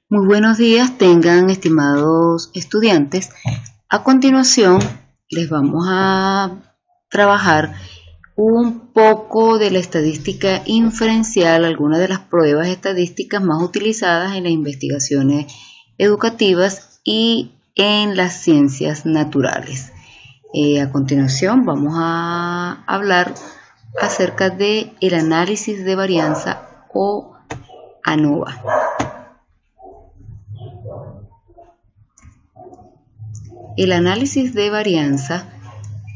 Muy buenos días tengan estimados estudiantes. A continuación les vamos a trabajar un poco de la estadística inferencial, algunas de las pruebas estadísticas más utilizadas en las investigaciones educativas y en las ciencias naturales. A continuación vamos a hablar acerca del análisis de varianza o ANOVA. El análisis de varianza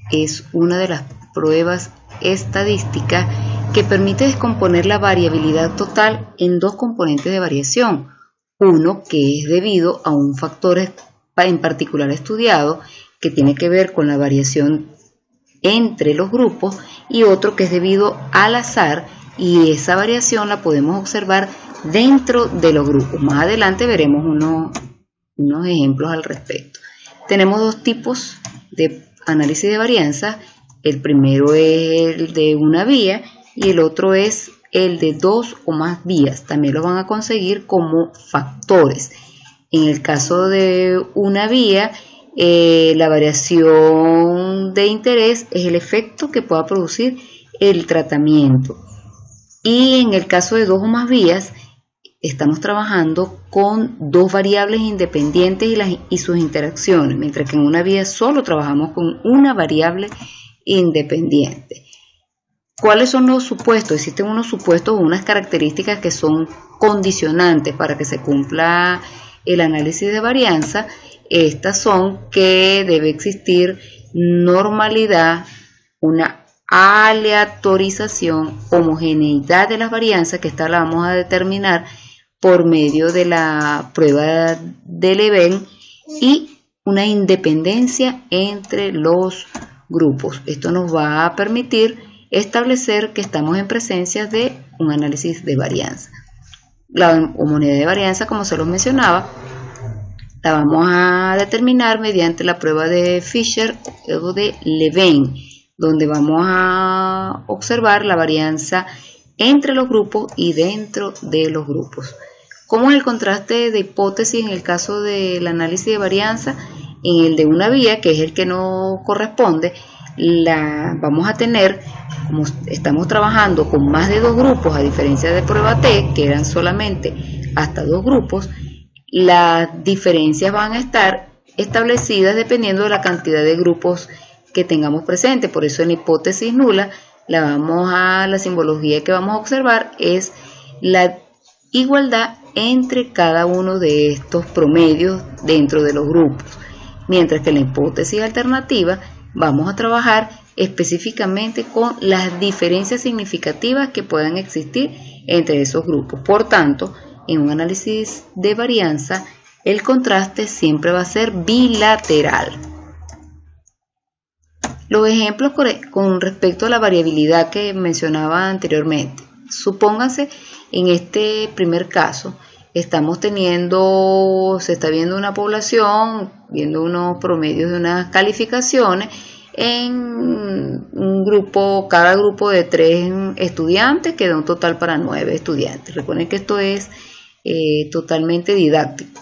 es una de las pruebas estadísticas que permite descomponer la variabilidad total en dos componentes de variación. Uno que es debido a un factor en particular estudiado que tiene que ver con la variación entre los grupos y otro que es debido al azar y esa variación la podemos observar dentro de los grupos. Más adelante veremos unos ejemplos al respecto. Tenemos dos tipos de análisis de varianza. El primero es el de una vía y el otro es el de dos o más vías. También lo van a conseguir como factores. En el caso de una vía, la variación de interés es el efecto que pueda producir el tratamiento. Y en el caso de dos o más vías, estamos trabajando con dos variables independientes y sus interacciones, mientras que en una vía solo trabajamos con una variable independiente. ¿Cuáles son los supuestos? Existen unos supuestos o unas características que son condicionantes para que se cumpla el análisis de varianza. Estas son que debe existir normalidad, una aleatorización, homogeneidad de las varianzas, que esta la vamos a determinar por medio de la prueba de Leven, y una independencia entre los grupos. Esto nos va a permitir establecer que estamos en presencia de un análisis de varianza. La homogeneidad de varianza, como se los mencionaba, la vamos a determinar mediante la prueba de Fisher o de Leven, donde vamos a observar la varianza entre los grupos y dentro de los grupos. ¿Cómo es el contraste de hipótesis en el caso del análisis de varianza? En el de una vía, que es el que nos corresponde, vamos a tener, como estamos trabajando con más de dos grupos, a diferencia de prueba T, que eran solamente hasta dos grupos, las diferencias van a estar establecidas dependiendo de la cantidad de grupos que tengamos presente. Por eso en la hipótesis nula, la simbología que vamos a observar es la igualdad entre cada uno de estos promedios dentro de los grupos, mientras que en la hipótesis alternativa vamos a trabajar específicamente con las diferencias significativas que puedan existir entre esos grupos. Por tanto, en un análisis de varianza, el contraste siempre va a ser bilateral. Los ejemplos con respecto a la variabilidad que mencionaba anteriormente. Supónganse, en este primer caso, se está viendo una población, viendo unos promedios de unas calificaciones en un grupo, cada grupo de 3 estudiantes, que da un total para 9 estudiantes. Recuerden que esto es totalmente didáctico.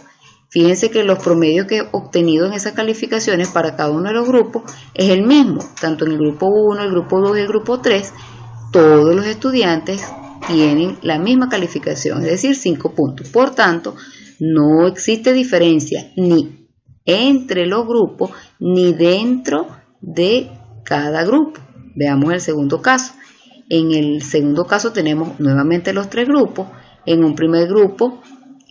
Fíjense que los promedios que he obtenido en esas calificaciones para cada uno de los grupos es el mismo, tanto en el grupo 1, el grupo 2 y el grupo 3, todos los estudiantes tienen la misma calificación, es decir, 5 puntos. Por tanto, no existe diferencia ni entre los grupos ni dentro de cada grupo. Veamos el segundo caso. En el segundo caso tenemos nuevamente los 3 grupos. En un primer grupo,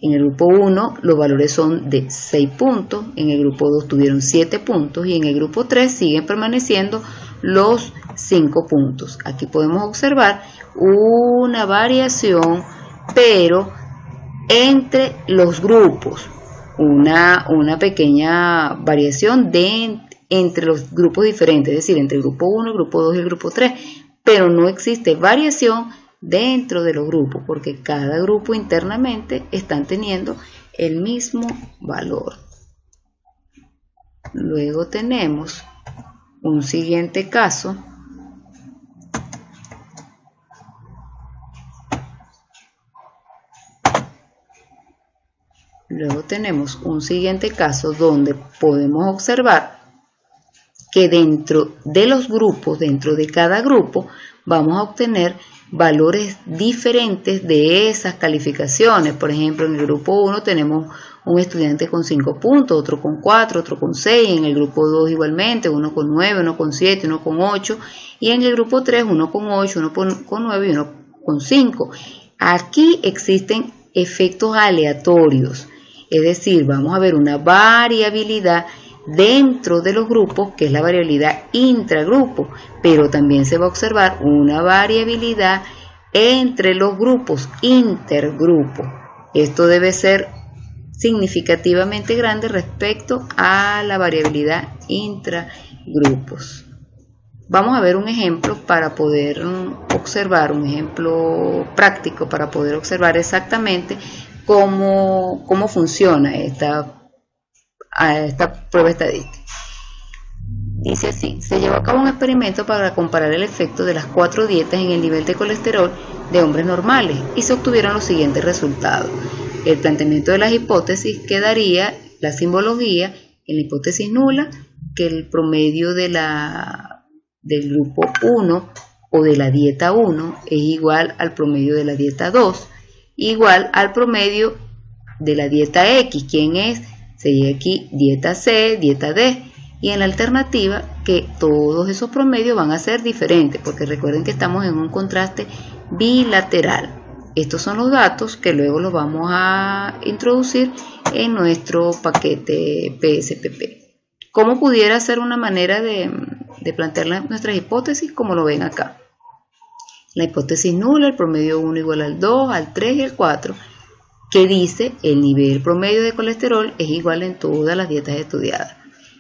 en el grupo 1 los valores son de 6 puntos, en el grupo 2 tuvieron 7 puntos y en el grupo 3 siguen permaneciendo los 5 puntos. Aquí podemos observar una variación, pero entre los grupos, una pequeña variación entre los grupos diferentes, es decir, entre el grupo 1, el grupo 2 y el grupo 3, pero no existe variación dentro de los grupos, porque cada grupo internamente están teniendo el mismo valor. Luego tenemos un siguiente caso Luego tenemos un siguiente caso donde podemos observar que dentro de los grupos, dentro de cada grupo, vamos a obtener valores diferentes de esas calificaciones. Por ejemplo, en el grupo 1 tenemos un estudiante con 5 puntos, otro con 4, otro con 6, en el grupo 2 igualmente, uno con 9, uno con 7, uno con 8, y en el grupo 3 uno con 8, uno con 9 y uno con 5. Aquí existen efectos aleatorios, es decir, vamos a ver una variabilidad dentro de los grupos, que es la variabilidad intragrupo, pero también se va a observar una variabilidad entre los grupos, intergrupo. Esto debe ser significativamente grande respecto a la variabilidad intragrupos. Vamos a ver un ejemplo para poder observar, un ejemplo práctico para poder observar exactamente cómo funciona esta prueba estadística. Dice así: se llevó a cabo un experimento para comparar el efecto de las 4 dietas en el nivel de colesterol de hombres normales y se obtuvieron los siguientes resultados. El planteamiento de las hipótesis quedaría la simbología en la hipótesis nula, que el promedio del grupo 1 o de la dieta 1 es igual al promedio de la dieta 2, igual al promedio de la dieta X. ¿Quién es? Sería aquí dieta C, dieta D. Y en la alternativa, que todos esos promedios van a ser diferentes, porque recuerden que estamos en un contraste bilateral. Estos son los datos que luego los vamos a introducir en nuestro paquete PSPP. ¿Cómo pudiera ser una manera de plantear nuestras hipótesis? Como lo ven acá. La hipótesis nula, el promedio 1 igual al 2, al 3 y al 4, que dice el nivel promedio de colesterol es igual en todas las dietas estudiadas.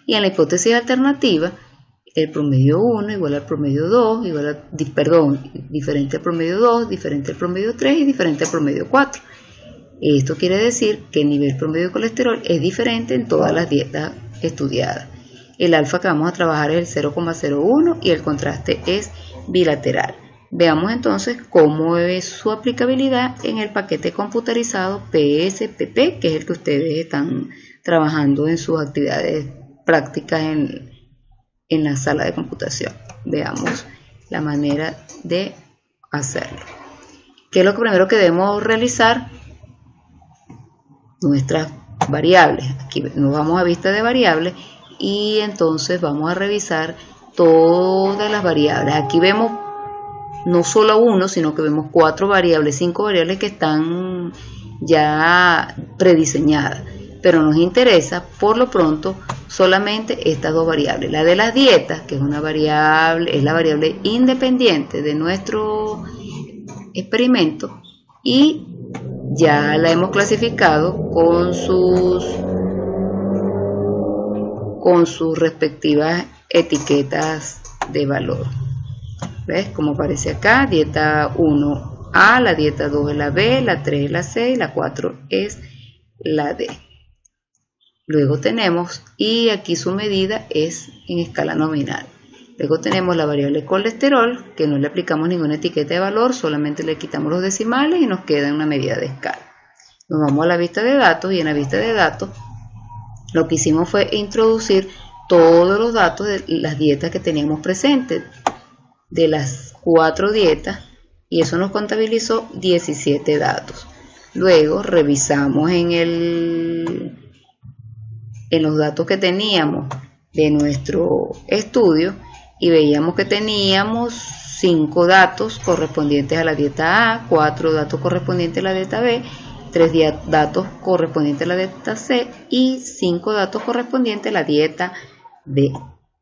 Y en la hipótesis alternativa, el promedio 1 igual al promedio 2, diferente al promedio 2, diferente al promedio 3 y diferente al promedio 4. Esto quiere decir que el nivel promedio de colesterol es diferente en todas las dietas estudiadas. El alfa que vamos a trabajar es el 0,01 y el contraste es bilateral. Veamos entonces cómo es su aplicabilidad en el paquete computarizado PSPP, que es el que ustedes están trabajando en sus actividades prácticas en la sala de computación. Veamos la manera de hacerlo. ¿Qué es lo primero que debemos realizar? Nuestras variables. Aquí nos vamos a vista de variables y entonces vamos a revisar todas las variables. Aquí vemos no solo uno, sino que vemos 4 variables, 5 variables que están ya prediseñadas. Pero nos interesa, por lo pronto, solamente estas 2 variables. La de las dietas, que es una variable, es la variable independiente de nuestro experimento y ya la hemos clasificado con sus respectivas etiquetas de valor. ¿Ves? Como aparece acá, dieta 1A, la dieta 2 es la B, la 3 es la C y la 4 es la D. Luego tenemos, y aquí su medida es en escala nominal. Luego tenemos la variable colesterol, que no le aplicamos ninguna etiqueta de valor, solamente le quitamos los decimales y nos queda una medida de escala. Nos vamos a la vista de datos y en la vista de datos lo que hicimos fue introducir todos los datos de las dietas que teníamos presentes, de las 4 dietas, y eso nos contabilizó 17 datos. Luego revisamos en los datos que teníamos de nuestro estudio y veíamos que teníamos 5 datos correspondientes a la dieta A, 4 datos correspondientes a la dieta B, 3 datos correspondientes a la dieta C y 5 datos correspondientes a la dieta D.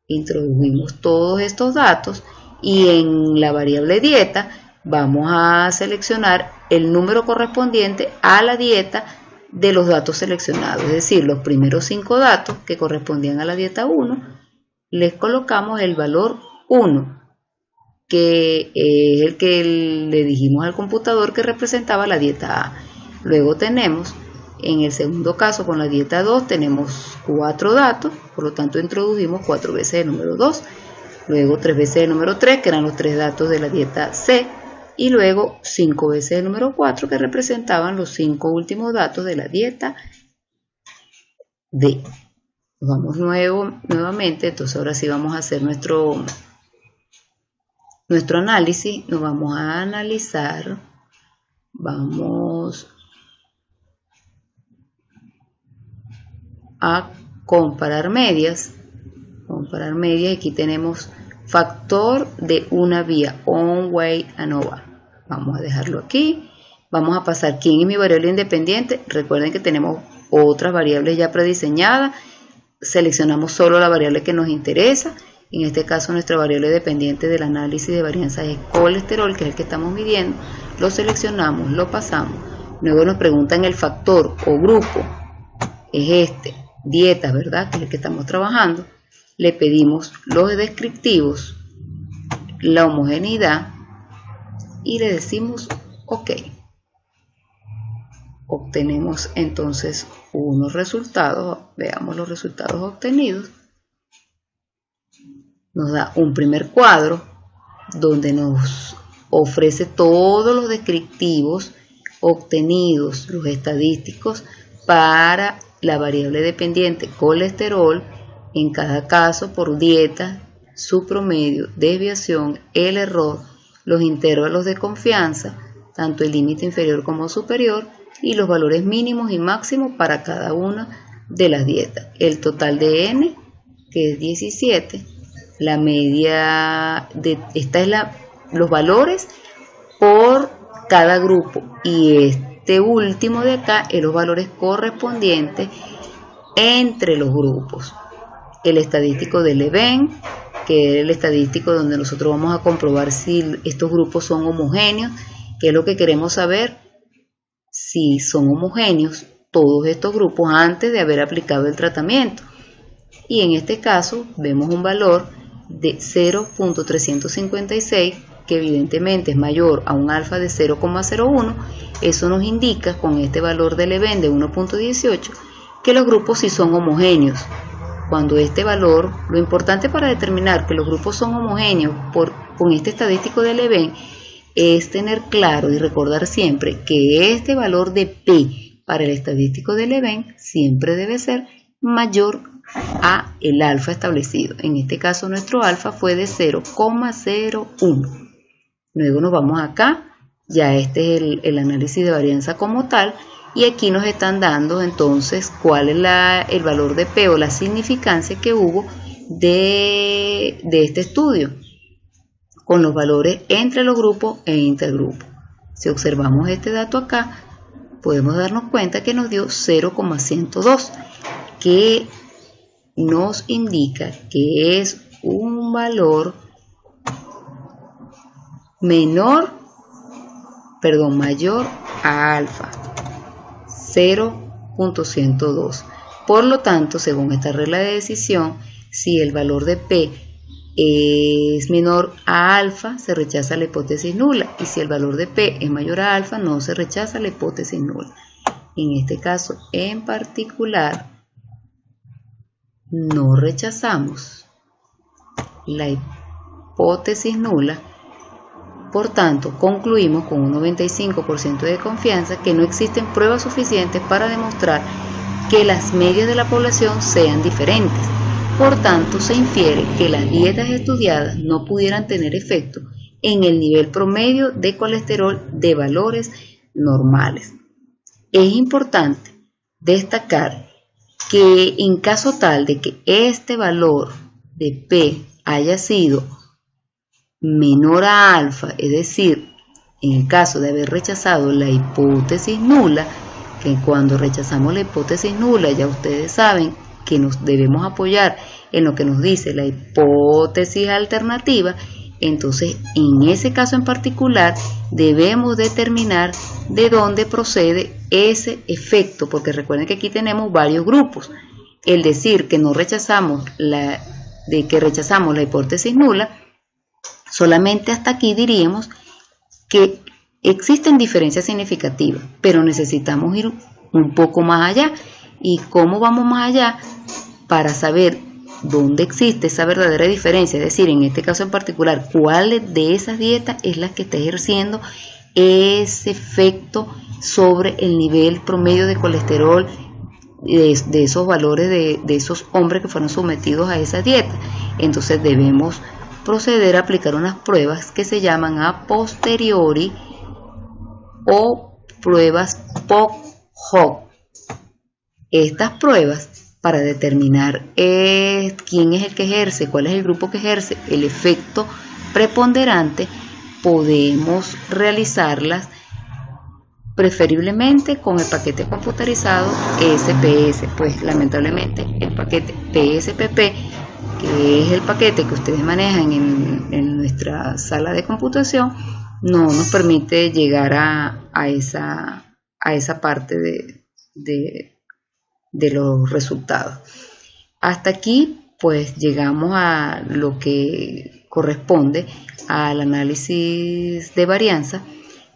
Introdujimos todos estos datos y en la variable dieta vamos a seleccionar el número correspondiente a la dieta de los datos seleccionados, es decir, los primeros 5 datos que correspondían a la dieta 1, les colocamos el valor 1, que es el que le dijimos al computador que representaba la dieta A. Luego tenemos, en el segundo caso con la dieta 2, tenemos 4 datos, por lo tanto introdujimos 4 veces el número 2, luego 3 veces el número 3, que eran los 3 datos de la dieta C, y luego 5 veces el número 4, que representaban los 5 últimos datos de la dieta D. Nos vamos nuevamente, entonces ahora sí vamos a hacer nuestro análisis. Nos vamos a analizar, vamos a comparar medias. Aquí tenemos factor de una vía, on, way, ANOVA. Vamos a dejarlo aquí. Vamos a pasar quién es mi variable independiente. Recuerden que tenemos otras variables ya prediseñadas. Seleccionamos solo la variable que nos interesa. En este caso nuestra variable dependiente del análisis de varianza es colesterol, que es el que estamos midiendo. Lo seleccionamos, lo pasamos. Luego nos preguntan el factor o grupo. Es este, dietas, ¿verdad? Que es el que estamos trabajando. Le pedimos los descriptivos, la homogeneidad y le decimos OK. Obtenemos entonces unos resultados. Veamos los resultados obtenidos. Nos da un primer cuadro donde nos ofrece todos los descriptivos obtenidos, los estadísticos para la variable dependiente colesterol, en cada caso por dieta, su promedio, desviación, el error, los intervalos de confianza, tanto el límite inferior como superior, y los valores mínimos y máximos para cada una de las dietas. El total de N, que es 17, la media de los valores por cada grupo, y este último de acá es los valores correspondientes entre los grupos. El estadístico del Leven, que es el estadístico donde nosotros vamos a comprobar si estos grupos son homogéneos, que es lo que queremos saber, si son homogéneos todos estos grupos antes de haber aplicado el tratamiento. Y en este caso vemos un valor de 0.356, que evidentemente es mayor a un alfa de 0,01. Eso nos indica, con este valor del Leven de 1.18, que los grupos sí son homogéneos. Cuando este valor, lo importante para determinar que los grupos son homogéneos con este estadístico del Leven, es tener claro y recordar siempre que este valor de P para el estadístico del Leven siempre debe ser mayor a el alfa establecido. En este caso nuestro alfa fue de 0,01. Luego nos vamos acá, ya este es el análisis de varianza como tal, y aquí nos están dando entonces cuál es el valor de P o la significancia que hubo de este estudio, con los valores entre los grupos e intergrupos. Si observamos este dato acá, podemos darnos cuenta que nos dio 0,102, que nos indica que es un valor mayor a alfa, 0.102. Por lo tanto, según esta regla de decisión, si el valor de P es menor a alfa, se rechaza la hipótesis nula, y si el valor de P es mayor a alfa, no se rechaza la hipótesis nula. En este caso en particular, no rechazamos la hipótesis nula. Por tanto, concluimos con un 95% de confianza que no existen pruebas suficientes para demostrar que las medias de la población sean diferentes. Por tanto, se infiere que las dietas estudiadas no pudieran tener efecto en el nivel promedio de colesterol de valores normales. Es importante destacar que en caso tal de que este valor de P haya sido menor a alfa, es decir, en el caso de haber rechazado la hipótesis nula, que cuando rechazamos la hipótesis nula ya ustedes saben que nos debemos apoyar en lo que nos dice la hipótesis alternativa, entonces en ese caso en particular debemos determinar de dónde procede ese efecto, porque recuerden que aquí tenemos varios grupos. El decir que no rechazamos rechazamos la hipótesis nula, solamente hasta aquí diríamos que existen diferencias significativas, pero necesitamos ir un poco más allá. ¿Y cómo vamos más allá? Para saber dónde existe esa verdadera diferencia, es decir, en este caso en particular, cuál de esas dietas es la que está ejerciendo ese efecto sobre el nivel promedio de colesterol de esos valores de esos hombres que fueron sometidos a esa dieta. Entonces debemos proceder a aplicar unas pruebas que se llaman a posteriori o pruebas post-hoc. Estas pruebas, para determinar quién es el que ejerce, cuál es el grupo que ejerce el efecto preponderante, podemos realizarlas preferiblemente con el paquete computarizado SPS. Pues lamentablemente el paquete PSPP, que es el paquete que ustedes manejan en nuestra sala de computación, no nos permite llegar a esa parte de los resultados. Hasta aquí pues llegamos a lo que corresponde al análisis de varianza.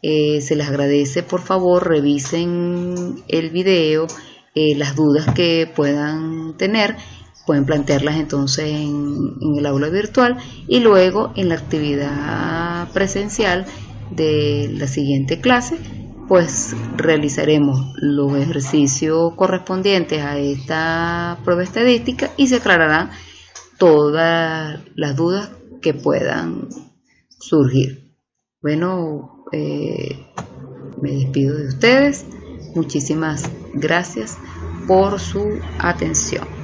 Se les agradece, por favor revisen el video, las dudas que puedan tener pueden plantearlas entonces en el aula virtual, y luego en la actividad presencial de la siguiente clase pues realizaremos los ejercicios correspondientes a esta prueba estadística y se aclararán todas las dudas que puedan surgir. Bueno, me despido de ustedes. Muchísimas gracias por su atención.